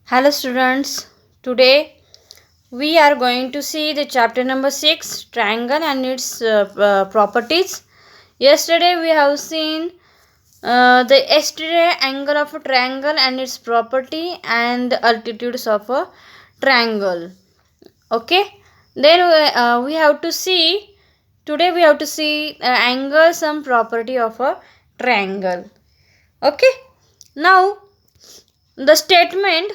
Hello students, today we are going to see the chapter number 6, triangle and its properties. Yesterday we have seen the exterior angle of a triangle and its property and the altitudes of a triangle. Okay, then we have to see, today we have to see angles and property of a triangle. Okay, now the statement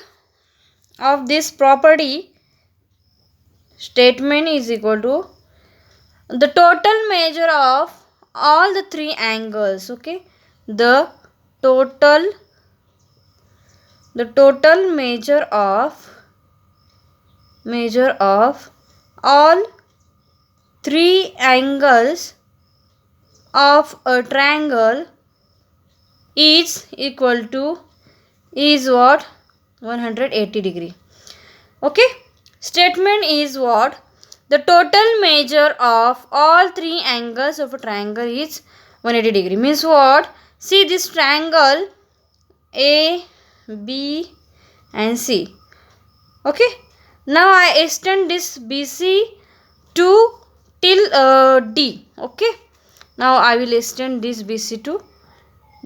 of this property statement is equal to the total measure of all the three angles. Okay, the total measure of all three angles of a triangle is equal to is what 180 degree. Okay, statement is what the total measure of all three angles of a triangle is 180 degree. Means what? See this triangle A, B and C. Okay, now I extend this BC to till D. Okay, now I will extend this BC to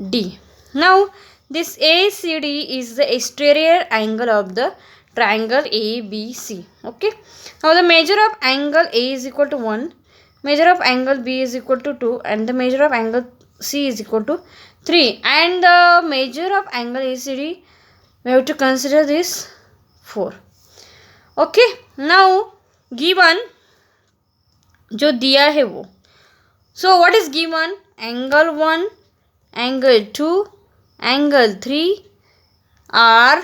D. Now this ACD is the exterior angle of the triangle ABC. Okay, now the measure of angle A is equal to 1, measure of angle B is equal to 2 and the measure of angle C is equal to 3 and the measure of angle ACD we have to consider this 4. Okay, now given जो दिया है वो, so what is given? Angle 1, angle 2, angle 3 are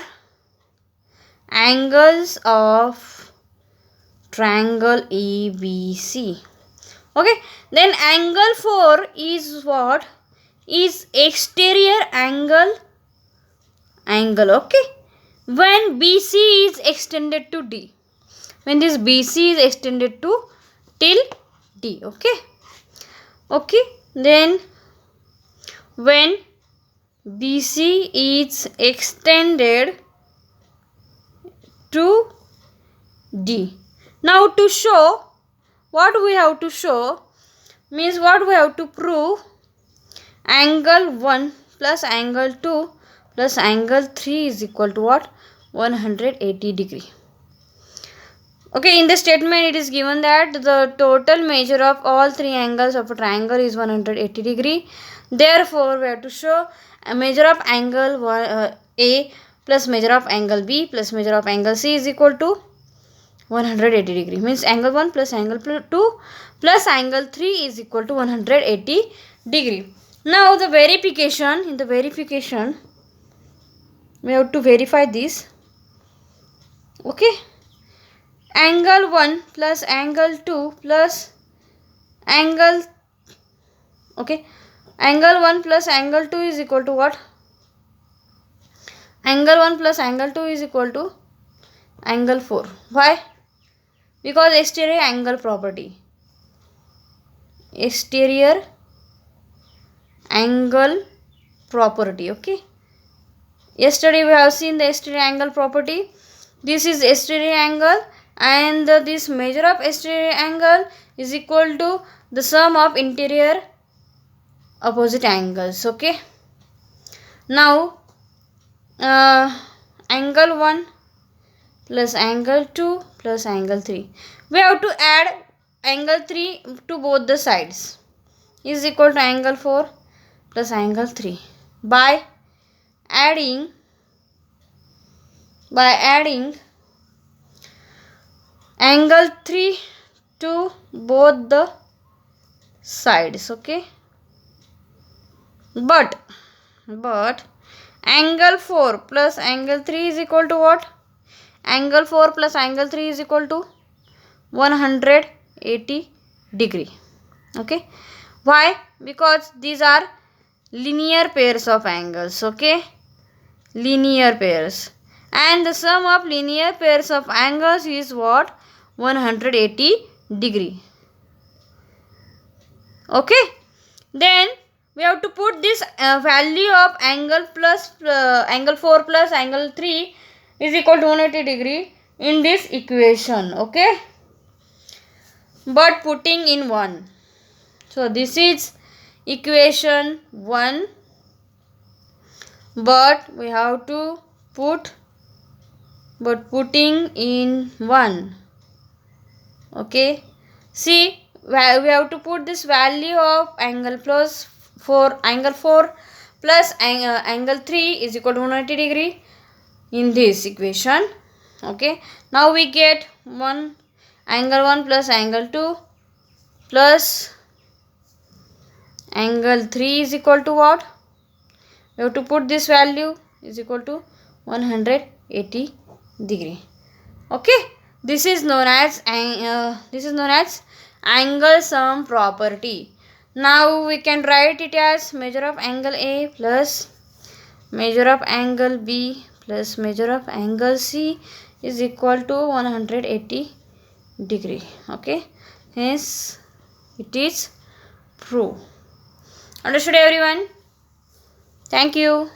angles of triangle ABC. Okay, then angle 4 is what? Is exterior angle. Okay, when BC is extended to D, when this BC is extended to till D. Okay, then when BC is extended to D. Now to show, what we have to show means what we have to prove, angle 1 plus angle 2 plus angle 3 is equal to what? 180 degree. Okay, in the statement it is given that the total measure of all three angles of a triangle is 180 degree. Therefore, we have to show a measure of angle A plus measure of angle B plus measure of angle C is equal to 180 degree. Means angle 1 plus angle 2 plus angle 3 is equal to 180 degree. Now the verification, in the verification we have to verify this. Okay, angle 1 plus angle 2 plus angle, okay, angle 1 plus angle 2 is equal to what? Angle 1 plus angle 2 is equal to angle 4. Why? Because exterior angle property. Exterior angle property. Okay, yesterday we have seen the exterior angle property. This is exterior angle and this measure of exterior angle is equal to the sum of interior opposite angles. Okay, now angle 1 plus angle 2 plus angle 3, we have to add angle 3 to both the sides, is equal to angle 4 plus angle 3 by adding angle 3 to both the sides. Okay, but angle 4 plus angle 3 is equal to what? Angle 4 plus angle 3 is equal to 180 degree. Okay, why? Because these are linear pairs of angles. Okay, linear pairs, and the sum of linear pairs of angles is what? 180 degree. Okay, then we have to put this value of angle 4 plus angle 3 is equal to 180 degree in this equation. Okay, but putting in 1. So this is equation 1, but we have to putting in 1. Okay, see, we have to put this value of angle 4 plus angle 3 is equal to 180 degree in this equation. Okay, now we get angle 1 plus angle 2 plus angle 3 is equal to what? We have to put this value is equal to 180 degree. Okay, this is known as angle sum property. Now we can write it as measure of angle A plus measure of angle B plus measure of angle C is equal to 180 degree. Okay, hence it is true. Understood everyone? Thank you.